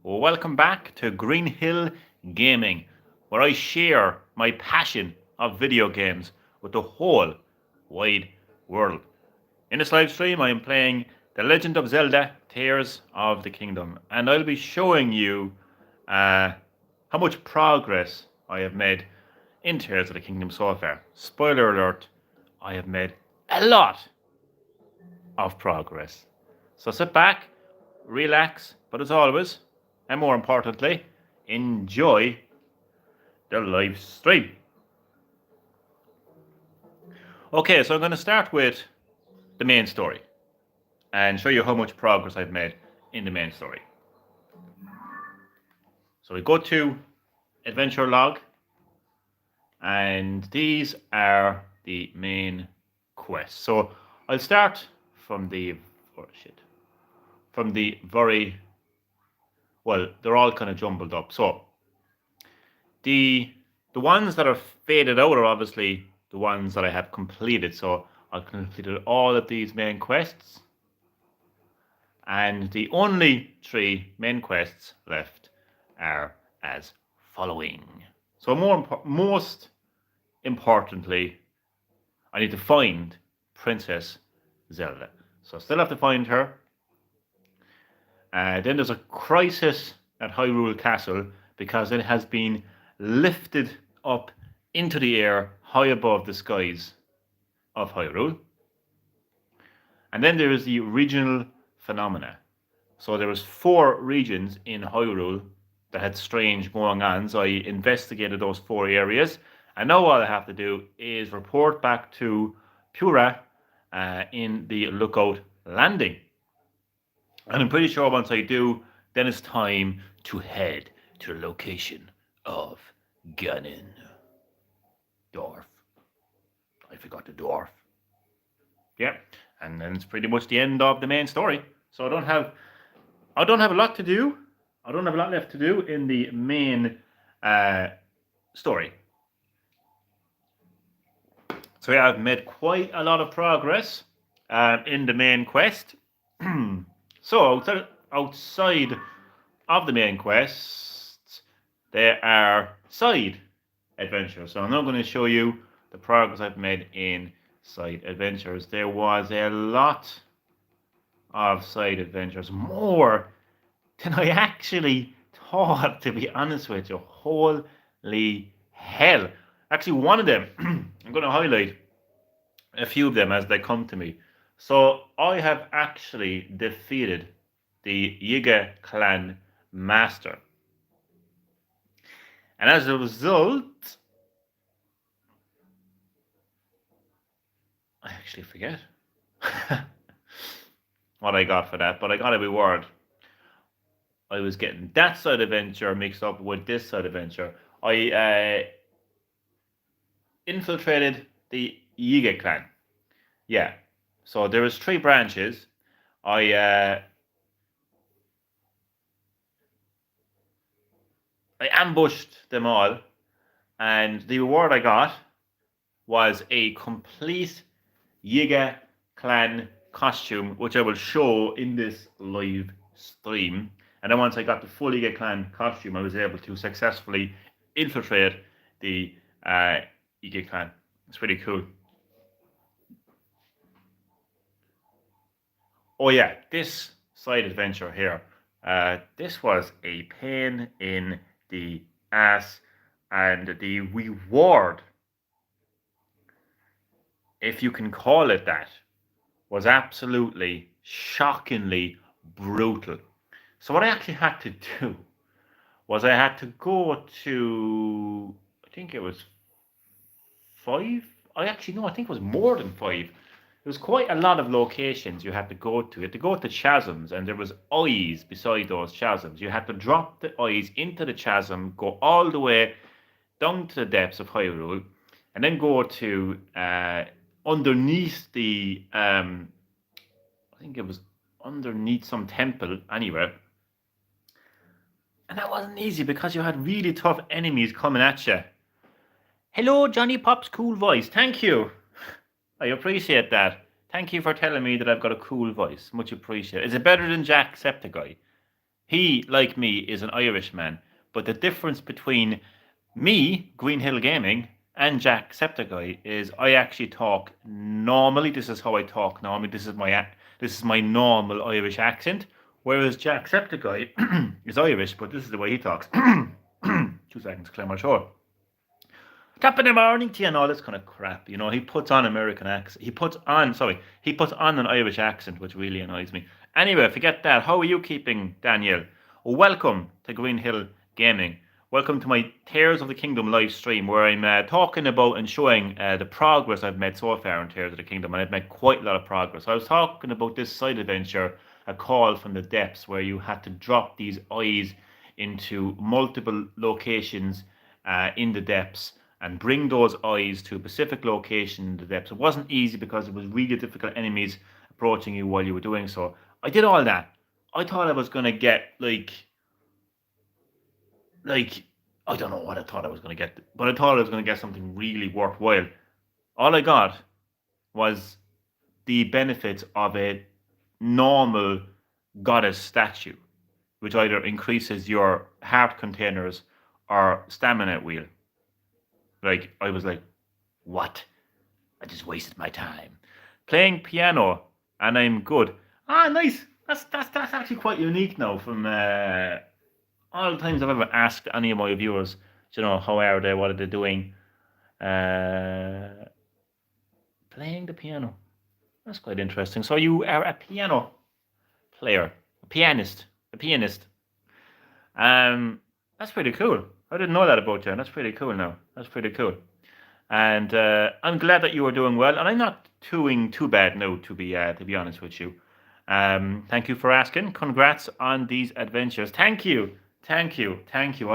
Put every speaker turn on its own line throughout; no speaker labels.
Welcome back to Green Hill Gaming, where I share my passion of video games with the whole wide world. In this live stream, I am playing The Legend of Zelda Tears of the Kingdom, and I'll be showing you how much progress I have made in Tears of the Kingdom so far. Spoiler alert, I have made a lot of progress. So sit back, relax, but as always, and more importantly, enjoy the live stream. Okay, so I'm going to start with the main story and show you how much progress I've made in the main story. So we go to adventure log, and these are the main quests. So I'll start from the very well, they're all kind of jumbled up. So the ones that are faded out are obviously the ones that I have completed. So I've completed all of these main quests, and the only 3 main quests left are as following. So most importantly, I need to find Princess Zelda. So I still have to find her. Then there's a crisis at Hyrule Castle because it has been lifted up into the air high above the skies of Hyrule. And then there is the regional phenomena. So there was 4 regions in Hyrule that had strange going on. So I investigated those 4 areas. And now all I have to do is report back to Pura in the Lookout Landing. And I'm pretty sure once I do, then it's time to head to the location of Ganon. Dwarf. I forgot the dwarf. Yeah, and then it's pretty much the end of the main story. So I don't have a lot to do. I don't have a lot left to do in the main story. So yeah, I've made quite a lot of progress in the main quest. So outside of the main quest, there are side adventures. So I'm now going to show you the progress I've made in side adventures. There was a lot of side adventures, more than I actually thought, to be honest with you. Holy hell. Actually, one of them, I'm going to highlight a few of them as they come to me. So I have actually defeated the Yiga clan master. And as a result, I actually forget what I got for that, but I got a reward. I was getting that side adventure mixed up with this side adventure. I infiltrated the Yiga clan. Yeah. So there was 3 branches. I ambushed them all, and the reward I got was a complete Yiga clan costume, which I will show in this live stream. And then once I got the full Yiga clan costume, I was able to successfully infiltrate the Yiga clan. It's pretty cool. Oh yeah, this side adventure here. This was a pain in the ass, and the reward, if you can call it that, was absolutely shockingly brutal. So what I actually had to do was I had to go to, I think it was 5. I think it was more than 5. There was quite a lot of locations you had to go to. You had to go to chasms, and there was eyes beside those chasms. You had to drop the eyes into the chasm, go all the way down to the depths of Hyrule, and then go to underneath the, I think it was underneath some temple anywhere. And that wasn't easy because you had really tough enemies coming at you. Hello, Johnny Pop's cool voice. Thank you. I appreciate that. Thank you for telling me that I've got a cool voice. Much appreciated. Is it better than Jacksepticeye? He, like me, is an Irishman. But the difference between me, Green Hill Gaming, and Jacksepticeye is I actually talk normally. This is how I talk normally. This is my normal Irish accent. Whereas Jacksepticeye is Irish, but this is the way he talks. 2 seconds, clear my throat. Top in the morning tea and all this kind of crap. He puts on American accent. He puts on an Irish accent, which really annoys me. Anyway, forget that. How are you keeping, Daniel? Welcome to Green Hill Gaming. Welcome to my Tears of the Kingdom live stream, where I'm talking about and showing the progress I've made so far in Tears of the Kingdom, and I've made quite a lot of progress. I was talking about this side adventure, A Call from the Depths, where you had to drop these eyes into multiple locations in the depths and bring those eyes to a specific location in the depths. It wasn't easy because it was really difficult enemies approaching you while you were doing so. I did all that. I thought I was going to get I don't know what I thought I was going to get, but I thought I was going to get something really worthwhile. All I got was the benefits of a normal goddess statue, which either increases your heart containers or stamina wheel. I was like, what? I just wasted my time playing piano, and I'm good. Ah, nice. That's actually quite unique now from all the times I've ever asked any of my viewers. How are they? What are they doing? Playing the piano. That's quite interesting. So you are a piano player, a pianist. That's pretty cool. I didn't know that about you. That's pretty cool now. That's pretty cool. And I'm glad that you are doing well. And I'm not doing too bad now, to be honest with you. Thank you for asking. Congrats on these adventures. Thank you. I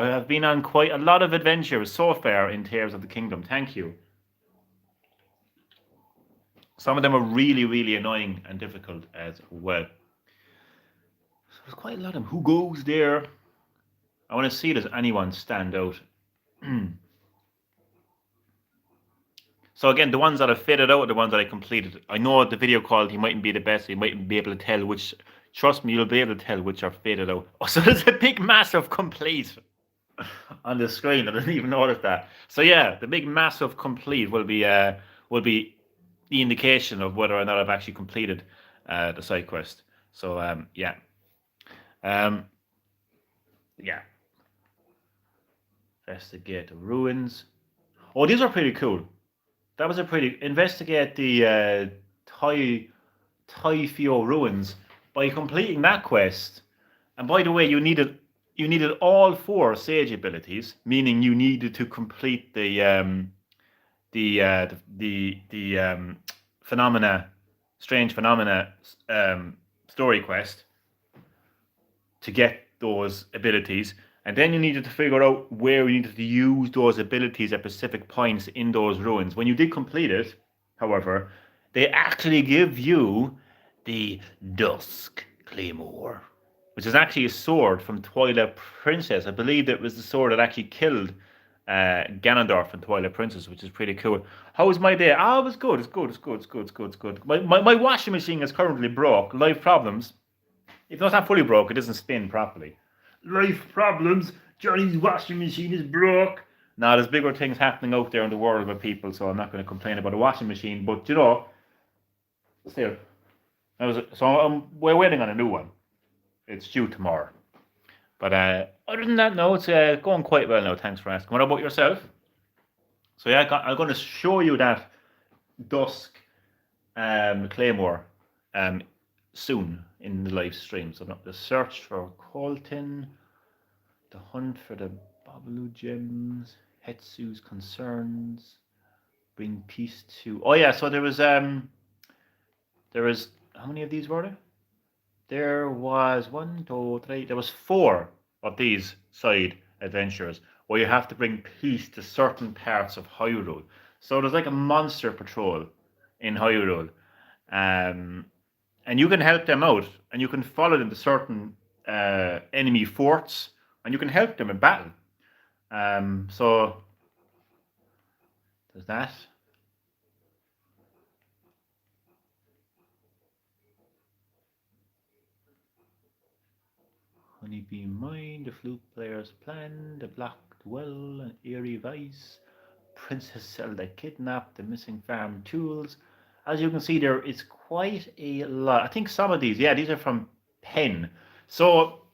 have been on quite a lot of adventures so far in Tears of the Kingdom. Thank you. Some of them are really, really annoying and difficult as well. So there's quite a lot of them. Who goes there? I want to see does anyone stand out. So again, the ones that I faded out are the ones that I completed. I know the video quality mightn't be the best. You mightn't be able to tell which. Trust me, you'll be able to tell which are faded out. Oh, so there's a big massive complete on the screen. I didn't even notice that. So yeah, the big massive complete will be the indication of whether or not I've actually completed the side quest. So yeah. Yeah. Investigate the ruins. Oh, these are pretty cool. That was a pretty investigate the Taifio ruins by completing that quest. And by the way, you needed all 4 sage abilities, meaning you needed to complete the strange phenomena story quest to get those abilities. And then you needed to figure out where you needed to use those abilities at specific points in those ruins. When you did complete it, however, they actually give you the Dusk Claymore, which is actually a sword from Twilight Princess. I believe it was the sword that actually killed Ganondorf in Twilight Princess, which is pretty cool. How was my day? It was good. It's good. My washing machine is currently broke. Live problems. If it's not fully broke, it doesn't spin properly. Life problems. Johnny's washing machine is broke. Now, there's bigger things happening out there in the world with people, so I'm not going to complain about a washing machine. But, still. We're waiting on a new one. It's due tomorrow. But other than that, no, it's going quite well now. Thanks for asking. What about yourself? So, yeah, I'm going to show you that Dusk Claymore soon in the live stream. So the search for Colton, the hunt for the Babalu gems, Hetsu's concerns, bring peace to. Oh yeah, so there was how many of these were there? There was 1, 2, 3. There was 4 of these side adventures where you have to bring peace to certain parts of Hyrule. So there's like a monster patrol in Hyrule. And you can help them out, and you can follow them to certain enemy forts, and you can help them in battle. So there's that. Honeybee Mine, the flute player's plan, the black well, an eerie vice, Princess Zelda kidnapped, the missing farm tools. As you can see, there is quite a lot. I think some of these, yeah, these are from Penn. So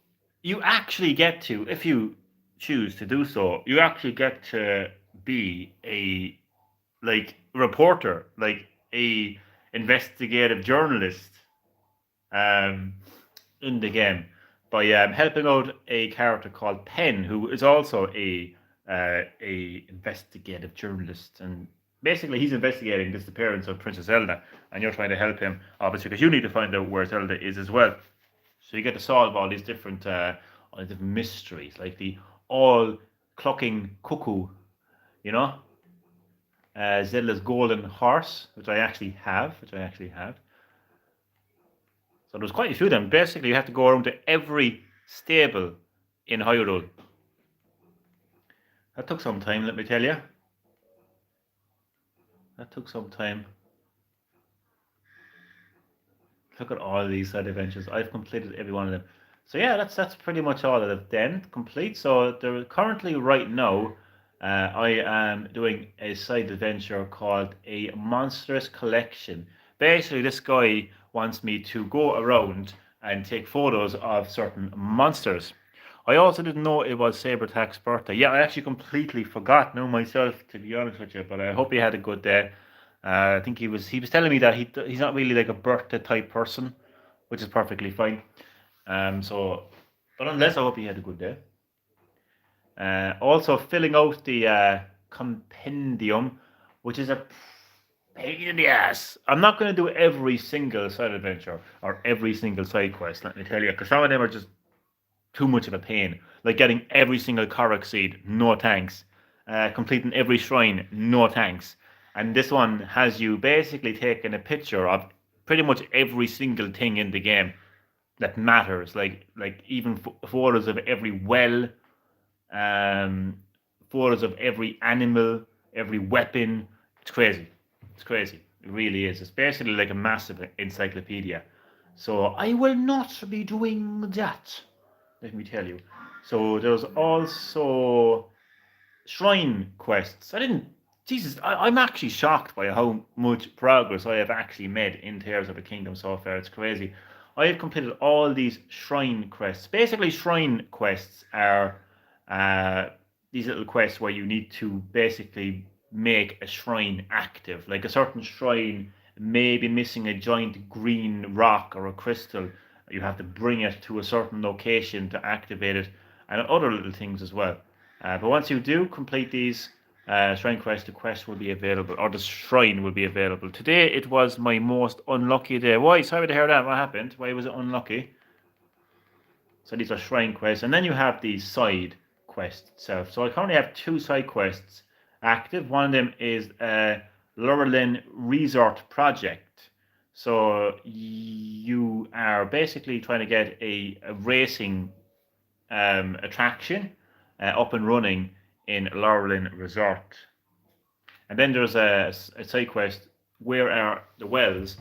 you actually get to, if you choose to do so, you actually get to be a reporter, like a investigative journalist um, in the game by helping out a character called Penn, who is also a investigative journalist, and basically he's investigating the disappearance of Princess Zelda, and you're trying to help him, obviously, because you need to find out where Zelda is as well. So you get to solve all these different mysteries, like the all clucking cuckoo, you know, Zelda's golden horse, which I actually have. So there's quite a few of them. Basically, you have to go around to every stable in Hyrule. That took some time, let me tell you. That took some time. Look at all these side adventures. I've completed every one of them. So yeah, that's pretty much all that I've done complete. So there currently right now, I am doing a side adventure called a Monstrous Collection. Basically, this guy wants me to go around and take photos of certain monsters. I also didn't know it was Sabertax's birthday. Yeah, I actually completely forgot now myself, to be honest with you. But I hope he had a good day. I think he was telling me that he's not really like a birthday type person, which is perfectly fine. But unless I hope he had a good day. Also filling out the compendium, which is a pain in the ass. I'm not going to do every single side adventure or every single side quest, let me tell you, because some of them are just too much of a pain. Like getting every single Korok seed, no thanks. Completing every shrine, no thanks. And this one has you basically taking a picture of pretty much every single thing in the game that matters. Like even photos of every well, um, photos of every animal, every weapon. It's crazy. It's crazy. It really is. It's basically like a massive encyclopedia. So I will not be doing that, let me tell you. So there's also shrine quests. I didn't. Jesus, I'm actually shocked by how much progress I have actually made in Tears of the Kingdom so far. It's crazy. I have completed all these shrine quests. Basically, shrine quests are these little quests where you need to basically make a shrine active. Like a certain shrine may be missing a giant green rock or a crystal. You have to bring it to a certain location to activate it, and other little things as well. But once you do complete these shrine quests, the quest will be available, or the shrine will be available. Today it was my most unlucky day. Why? Sorry to hear that. What happened? Why was it unlucky? So these are shrine quests, and then you have the side quest itself. So I currently have 2 side quests active. One of them is Laurelin Resort Project. So you are basically trying to get a racing attraction up and running in Laurelin Resort. And then there's a side quest, where are the wells?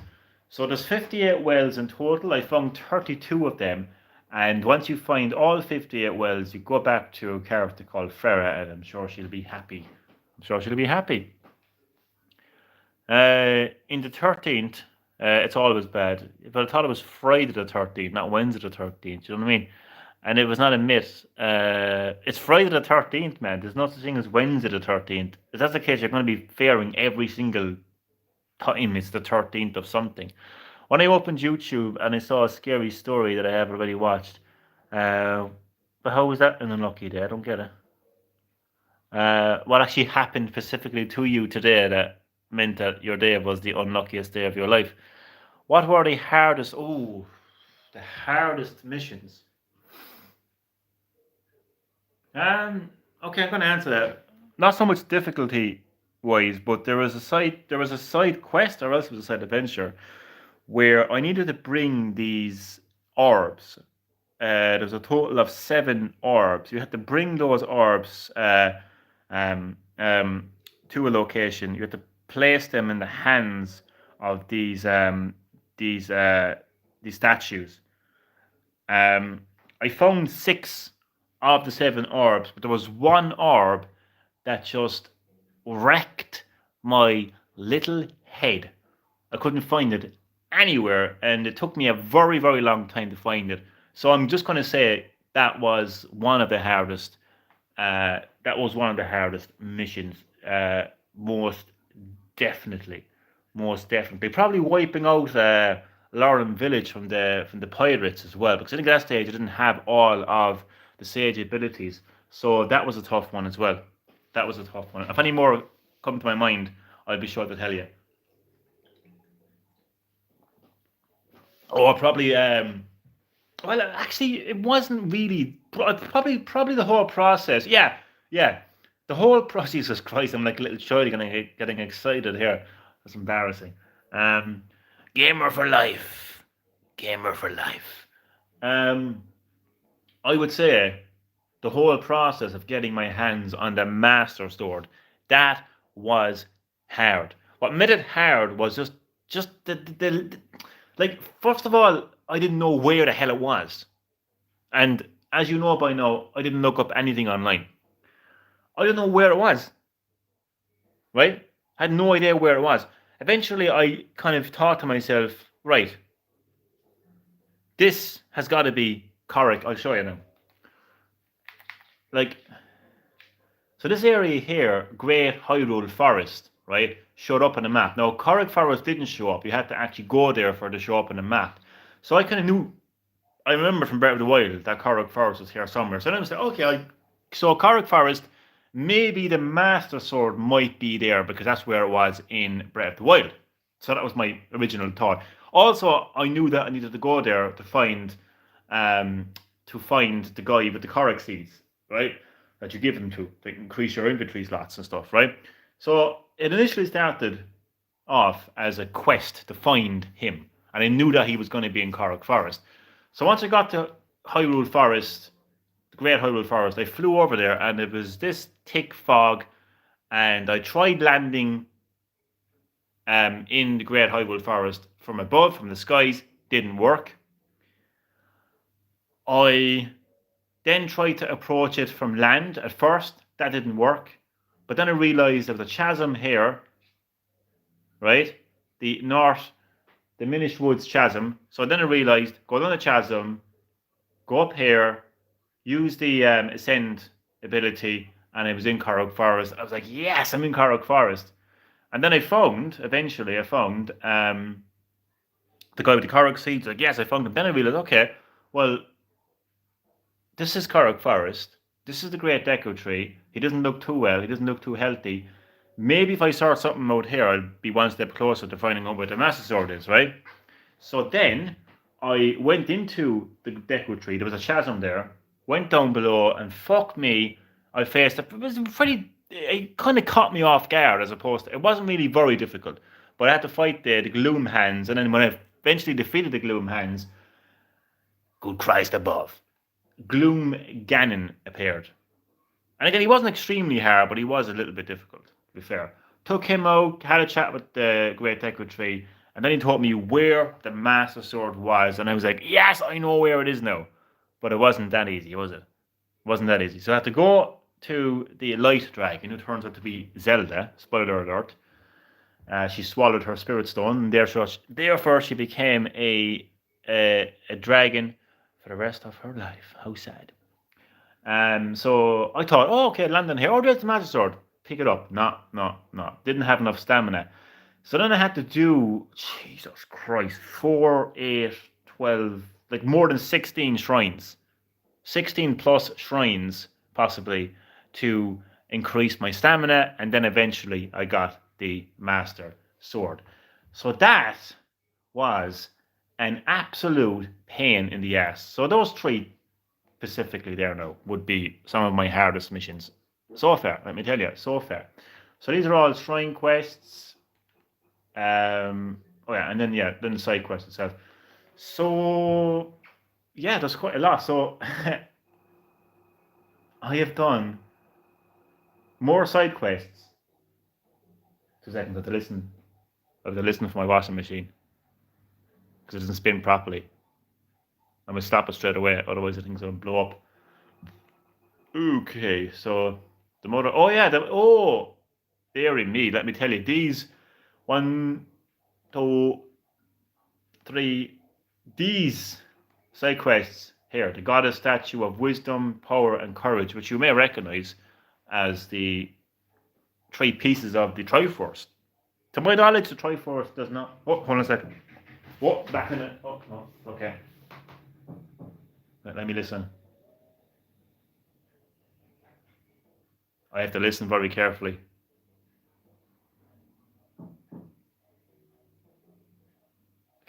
So there's 58 wells in total. I found 32 of them. And once you find all 58 wells, you go back to a character called Farah, and I'm sure she'll be happy. In the 13th, it's always bad. But I thought it was Friday the 13th, not Wednesday the 13th. You know what I mean? And it was not a myth. It's Friday the 13th, man. There's no such thing as Wednesday the 13th. If that's the case, you're going to be fairing every single time it's the 13th of something. When I opened YouTube and I saw a scary story that I have already watched, but how was that an unlucky day? I don't get it. What actually happened specifically to you today that meant that your day was the unluckiest day of your life? What were the hardest missions? Okay, I'm going to answer that. Not so much difficulty wise, but there was a side quest, or else it was a side adventure, where I needed to bring these orbs. There's a total of 7 orbs. You had to bring those orbs um, um, to a location. You had to place them in the hands of these statues. Um, I found 6 of the 7 orbs, but there was one orb that just wrecked my little head. I couldn't find it anywhere, and it took me a very, very long time to find it. So I'm just going to say that was one of the hardest. That was one of the hardest missions. Most definitely, most definitely. Probably wiping out Lauren Village from the pirates as well, because I think at that stage I didn't have all of the Sage abilities. So that was a tough one as well. That was a tough one. If any more come to my mind, I'll be sure to tell you. Or probably well, actually, it wasn't really probably the whole process. Yeah, yeah, the whole process. Jesus Christ, I'm like a little child getting excited here. That's embarrassing. Um, Gamer for life, gamer for life. Um, I would say the whole process of getting my hands on the Master Sword, that was hard. What made it hard was just like, first of all, I didn't know where the hell it was. And as you know by now, I didn't look up anything online. I didn't know where it was, right? I had no idea where it was. Eventually, I kind of thought to myself, right, this has got to be Corrick. I'll show you now. Like, so this area here, Great Hyrule Forest, right, showed up on the map. Now, Corrick Forest didn't show up. You had to actually go there for it to show up on the map. So I kind of knew, I remember from Breath of the Wild that Corrick Forest was here somewhere. So then I was like, okay, so Corrick Forest, maybe the Master Sword might be there because that's where it was in Breath of the Wild. So that was my original thought. Also, I knew that I needed to go there to find the guy with the Corrick seeds, right? That you give them to increase your inventory slots and stuff, right? So it initially started off as a quest to find him, and I knew that he was going to be in Corrick Forest. So once I got to Hyrule Forest, the Great Hyrule Forest, I flew over there, and it was this thick fog, and I tried landing in the Great Hyrule Forest from above, from the skies, didn't work. I then tried to approach it from land at first. That didn't work. But then I realized there was a chasm here, right? The Minish Woods chasm. So then I realized, go down the chasm, go up here, use the Ascend ability, and I was in Corrick Forest. I was like, yes, I'm in Corrick Forest. And then eventually I found the guy with the Corrick seeds. Like, yes, I found him. Then I realized, okay, well, this is Corrick Forest. This is the Great Deku Tree. He doesn't look too well. He doesn't look too healthy. Maybe if I sort something out here, I'll be one step closer to finding out where the Master Sword is, right? So then I went into the Deku Tree. There was a chasm there. Went down below, and fuck me, I faced it. It kind of caught me off guard as opposed to, it wasn't really very difficult. But I had to fight the Gloom Hands, and then when I eventually defeated the Gloom Hands, good Christ above, Gloom Ganon appeared. And again, he wasn't extremely hard, but he was a little bit difficult, to be fair. Took him out, had a chat with the Great Deku Tree, and then he told me where the Master Sword was. And I was like, yes, I know where it is now. But it wasn't that easy, was it? It wasn't that easy. So I had to go to the Light Dragon, who turns out to be Zelda. Spoiler alert. She swallowed her Spirit Stone, and therefore she became a dragon for the rest of her life. How sad. So I thought, oh, okay, land on here. Oh, there's the Master Sword. Pick it up. No. Didn't have enough stamina. So then I had to do, Jesus Christ, 4, 8, 12, like more than 16 shrines. 16 plus shrines, possibly, to increase my stamina. And then eventually I got the Master Sword. So that was an absolute pain in the ass. So those 3 specifically there now would be some of my hardest missions so far, let me tell you, so far. So these are all shrine quests. And then the side quest itself. So yeah, there's quite a lot. So I have done more side quests. 2 seconds, I have to listen for my washing machine because it doesn't spin properly. I'm gonna stop it straight away, otherwise the thing's gonna blow up. Okay, so the motor. Oh yeah, dearie me. Let me tell you, these 1, 2, 3. These side quests here: the goddess statue of wisdom, power, and courage, which you may recognize as the 3 pieces of the Triforce. To my knowledge, the Triforce does not. Oh, hold on a second. What? Back in it. Oh no. Okay. Let me listen. I have to listen very carefully.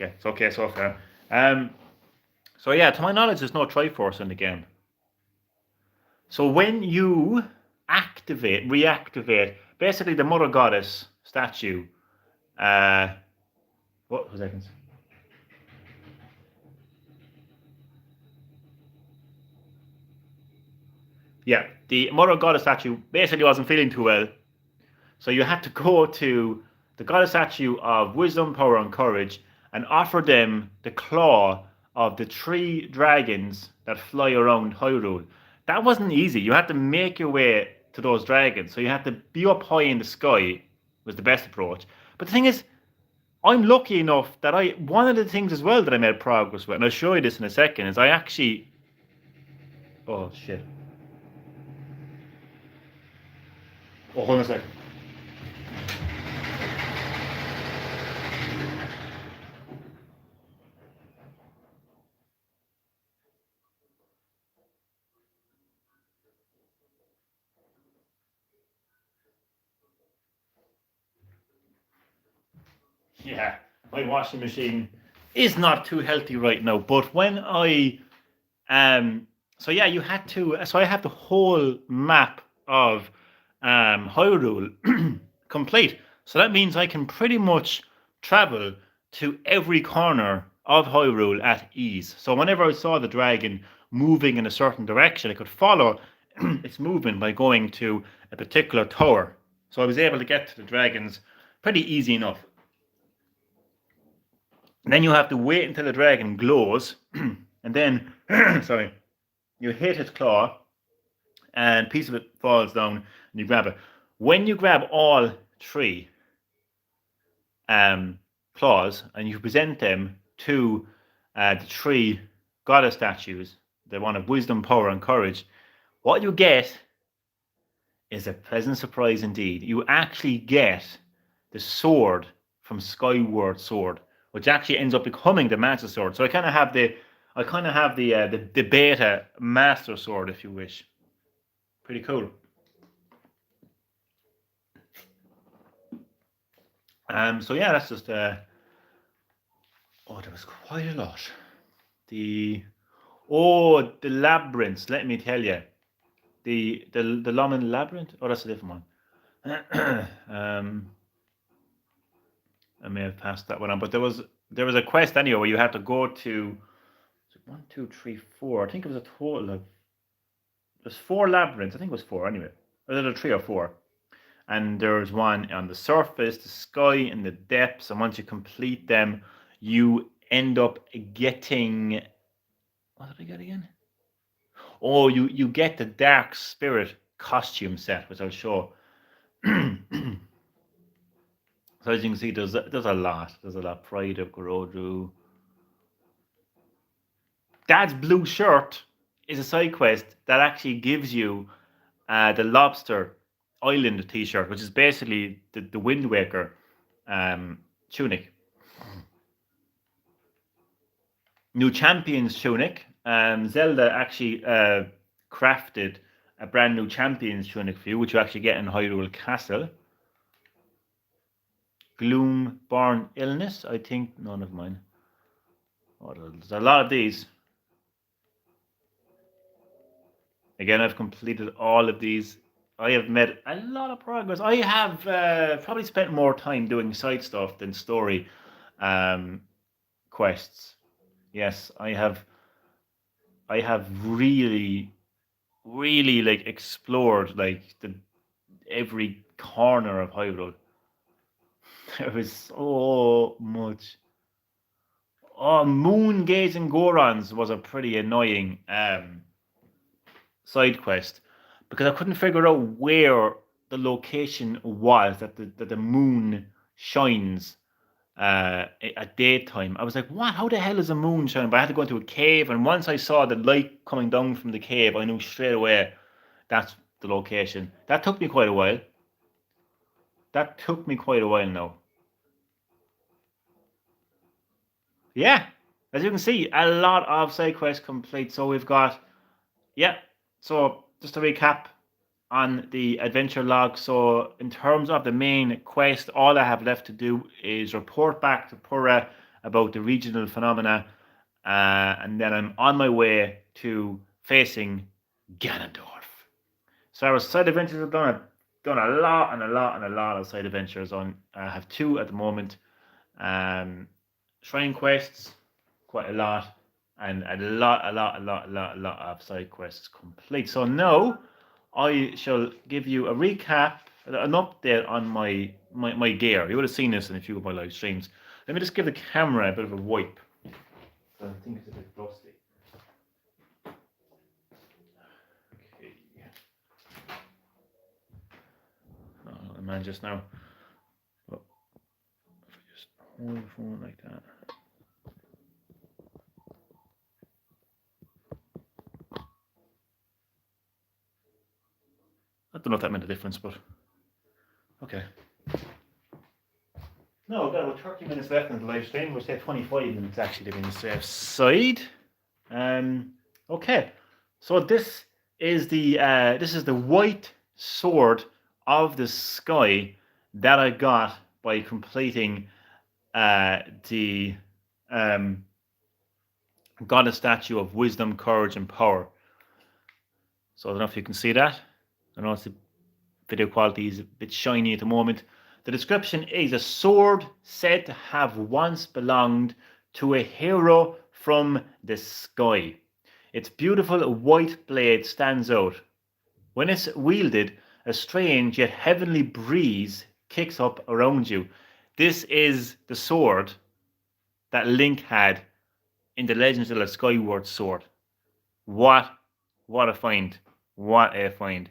Okay, it's okay so far. So yeah, to my knowledge, there's no Triforce in the game. So when you reactivate, basically the Mother Goddess statue. What was seconds? Yeah, the Mother Goddess statue basically wasn't feeling too well, so you had to go to the Goddess statue of wisdom, power, and courage, and offer them the claw of the 3 dragons that fly around Hyrule. That wasn't easy. You had to make your way to those dragons, so you had to be up high in the sky. Was the best approach. But the thing is, I'm lucky enough that one of the things as well that I made progress with, and I'll show you this in a second, is I actually. Oh shit. Oh, hold on a second. Yeah, my washing machine is not too healthy right now. But when so yeah, you had to. So I have the whole map of Hyrule complete. So that means I can pretty much travel to every corner of Hyrule at ease. So whenever I saw the dragon moving in a certain direction, I could follow its movement by going to a particular tower. So I was able to get to the dragons pretty easy enough. And then you have to wait until the dragon glows, and then, sorry, you hit its claw, and a piece of it falls down, and you grab it. When you grab all 3 claws and you present them to the 3 goddess statues, the one of wisdom, power, and courage, what you get is a pleasant surprise indeed. You actually get the sword from Skyward Sword, which actually ends up becoming the Master Sword. So I kind of have the beta Master Sword, if you wish. Pretty cool. So yeah, that's just there was quite a lot. The labyrinths. Let me tell you, the Lomond Labyrinth. Oh, that's a different one. I may have passed that one on, but there was a quest anyway where you had to go to 1, 2, 3, 4. I think it was a total of there's 4 labyrinths. I think it was 4 anyway. Or there 3 or 4. And there's one on the surface, the sky, and the depths. And once you complete them, you end up getting. What did I get again? Oh, you get the Dark Spirit costume set, which I'll show. So as you can see, there's a lot. There's a lot. Pride of Gerudo. Dad's blue shirt is a side quest that actually gives you the Lobster Island T-shirt, which is basically the Wind Waker tunic. New Champions tunic. Zelda actually crafted a brand new Champions tunic for you, which you actually get in Hyrule Castle. Gloomborn Illness, I think none of mine. Oh, there's a lot of these. Again, I've completed all of these. I have made a lot of progress. I have probably spent more time doing side stuff than story quests. Yes, I have really, really like explored like every corner of Hyrule. There was so much. Oh, moon gazing Gorons was a pretty annoying side quest because I couldn't figure out where the location was that the moon shines at daytime. I was like, what? How the hell is the moon shining? But I had to go into a cave, and once I saw the light coming down from the cave, I knew straight away that's the location. That took me quite a while. Now. Yeah, as you can see, a lot of side quests complete. So we've got, yeah. So just to recap on the adventure log. So in terms of the main quest, all I have left to do is report back to Pura about the regional phenomena, and then I'm on my way to facing Ganondorf. So our side adventures have done a lot and a lot and a lot of side adventures. I have 2 at the moment. Shrine quests, quite a lot, and a lot of side quests complete. So now I shall give you a recap, an update on my gear. You would have seen this in a few of my live streams. Let me just give the camera a bit of a wipe. I think it's a bit rusty. Okay. Oh, man, just now. Well, if I just hold the phone like that. I don't know if that made a difference, but okay. No, we've got about 30 minutes left in the live stream. We'll say 25 minutes actually to be on the safe side. Okay, so this is the white sword of the sky that I got by completing the goddess statue of wisdom, courage, and power. So I don't know if you can see that. I know the video quality is a bit shiny at the moment. The description is a sword said to have once belonged to a hero from the sky. Its beautiful white blade stands out. When it's wielded, a strange yet heavenly breeze kicks up around you. This is the sword that Link had in the Legends of the Skyward Sword. What a find. What a find.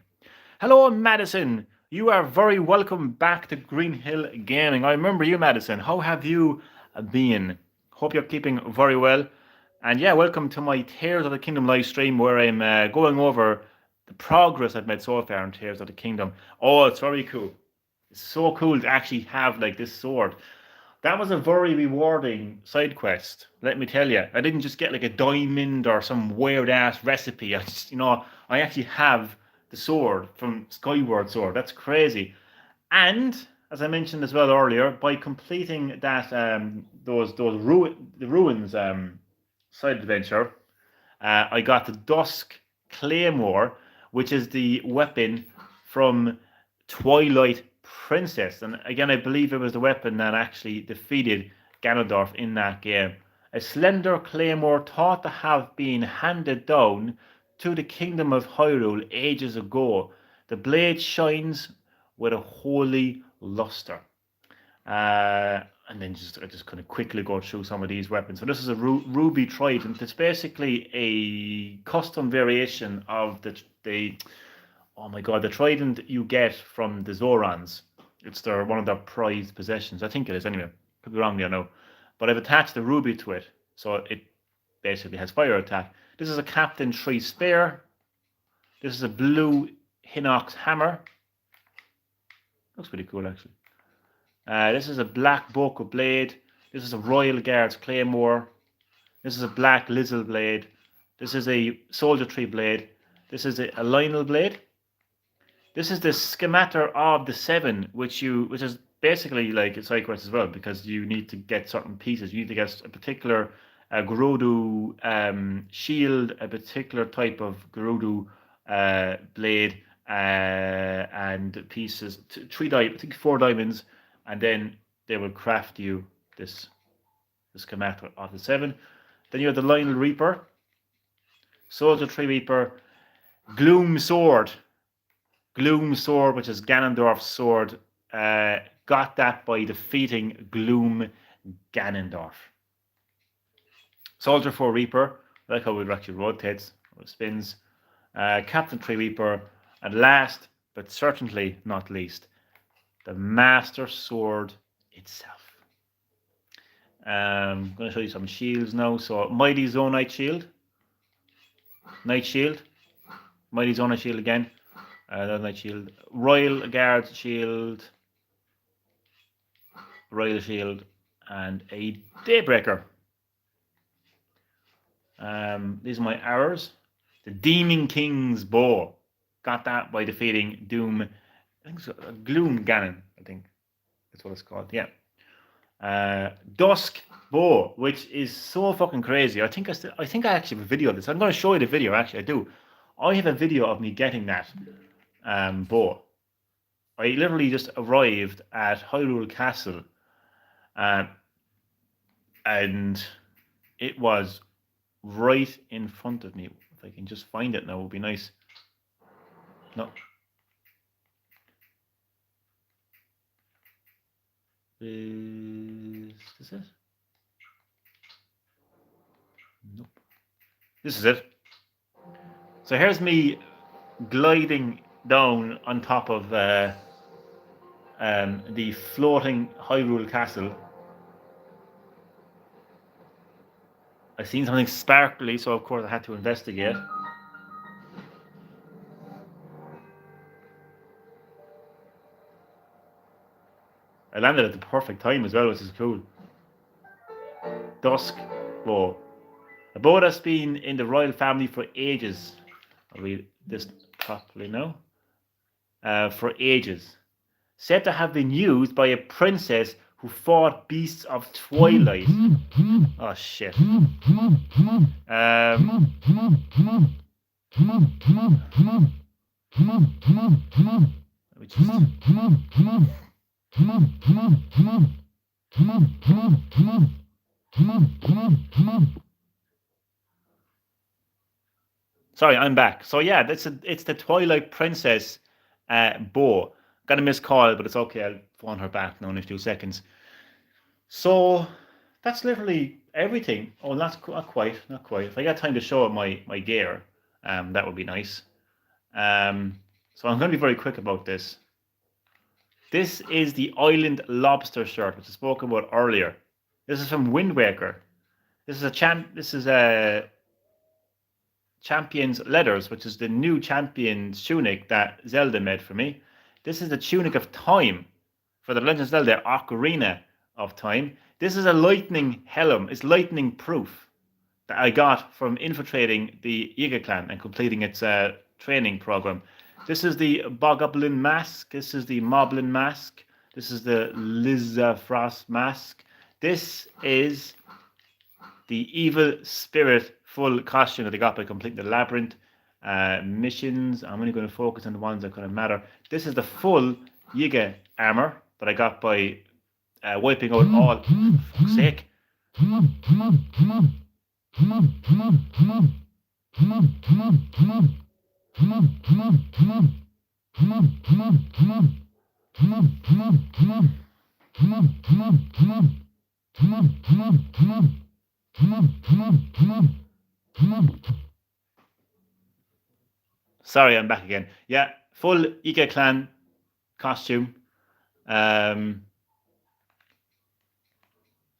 Hello, Madison. You are very welcome back to Green Hill Gaming. I remember you, Madison. How have you been? Hope you're keeping very well. And yeah, welcome to my Tears of the Kingdom live stream where I'm going over the progress I've made so far in Tears of the Kingdom. Oh, it's very cool. It's so cool to actually have like this sword. That was a very rewarding side quest, let me tell you. I didn't just get like a diamond or some weird ass recipe. I actually have the sword from Skyward Sword. That's crazy. And as I mentioned as well earlier, by completing that the ruins side adventure, I got the Dusk Claymore, which is the weapon from Twilight Princess. And again, I believe it was the weapon that actually defeated Ganondorf in that game. A slender claymore thought to have been handed down to the kingdom of Hyrule ages ago. The blade shines with a holy luster. And then I just kind of quickly go through some of these weapons. So this is a ruby trident. It's basically a custom variation of the trident you get from the Zorons. It's one of their prized possessions. I think it is anyway. Could be wrong there now. But I've attached the ruby to it, so it basically has fire attack. This is a Captain Tree Spear. This is a blue Hinox hammer. Looks pretty cool actually. This is a black Boko blade. This is a Royal Guards Claymore. This is a black Lizzle blade. This is a Soldier Tree blade. This is a Lionel blade. This is the Schemator of the Seven, which is basically like a side quest as well, because you need to get certain pieces. You need to get a particular Gerudo shield, a particular type of Gerudo blade, and pieces. 4 diamonds, and then they will craft you this Schemator of the Seven. Then you have the Lionel Reaper, Soldier Tree Reaper, Gloom Sword, which is Ganondorf's sword. Got that by defeating Gloom Ganondorf. Soldier 4 Reaper. I like how it actually rotates or spins. Captain 3 Reaper. And last, but certainly not least, the Master Sword itself. I'm going to show you some shields now. So Mighty Zonite Shield. Night Shield. Mighty Zonite Shield again. Another Night Shield. Royal Guard Shield. Royal Shield. And a Daybreaker. These are my arrows. The Demon King's Bow. Got that by defeating Doom. I think it's Gloom Ganon, I think that's what it's called. Yeah. Dusk Bow, which is so fucking crazy. I think I actually have a video of this. I'm going to show you the video. Actually, I do. I have a video of me getting that bow. I literally just arrived at Hyrule Castle, and it was right in front of me. If I can just find it now, it would be nice. No. Is this it? Nope. This is it. So here's me gliding down on top of the floating Hyrule Castle. I seen something sparkly, so of course I had to investigate. I landed at the perfect time as well, which is cool. Dusk Bow. A bow that's been in the royal family for ages. I'll read this properly now. For ages. Said to have been used by a princess who fought beasts of twilight. Oh shit. Sorry, I'm back. So yeah, it's the Twilight Princess bow. Got a missed call, but it's okay. I'll phone her back now in a few seconds. So that's literally everything. Oh, not quite. If I got time to show my gear, that would be nice. So I'm going to be very quick about this. This is the Island Lobster shirt, which I spoke about earlier. This is from Wind Waker. This is a Champion's Leathers, which is the new Champion's tunic that Zelda made for me. This is the Tunic of Time for the Legend of Zelda Ocarina of Time. This is a lightning helm. It's lightning proof that I got from infiltrating the Yiga clan and completing its training program. This is the Bogoblin mask. This is the Moblin mask. This is the Lizafrost mask. This is the Evil Spirit full costume that I got by completing the Labyrinth missions. I'm only going to focus on the ones that kind of matter. This is the full Yiga armor that I got by wiping out all. For fuck's sake. Sorry, I'm back again. Yeah, full Yiga clan costume.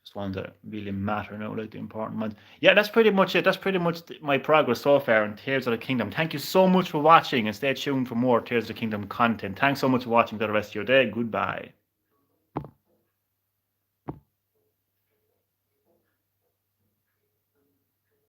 Just ones that really matter now, like the important ones. Yeah, that's pretty much it. That's pretty much my progress so far in Tears of the Kingdom. Thank you so much for watching, and stay tuned for more Tears of the Kingdom content. Thanks so much for watching for the rest of your day. Goodbye.